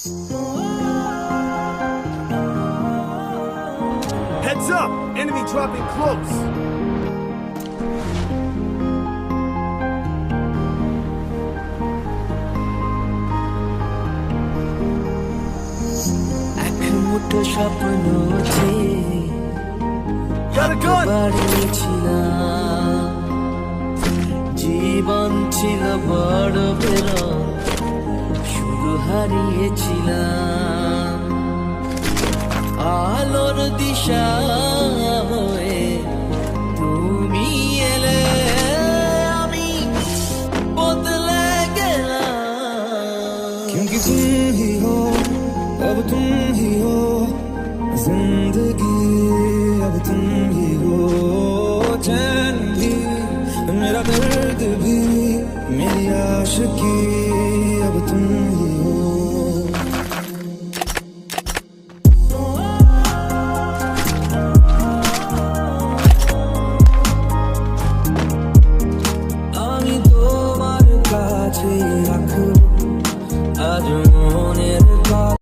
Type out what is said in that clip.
Heads up! Enemy dropping close! এক মুঠো স্বপ্ন যে Got a gun! বাড়িয়েছিলাম, জীবন ছিল বড় বেরং, শুধু হারিয়েছিলাম। আলোর দিশা হয়ে তুমি এলে, আমি বদলে গেলাম। क्योंकि तुम ही हो, अब तुम ही हो जिंदगी।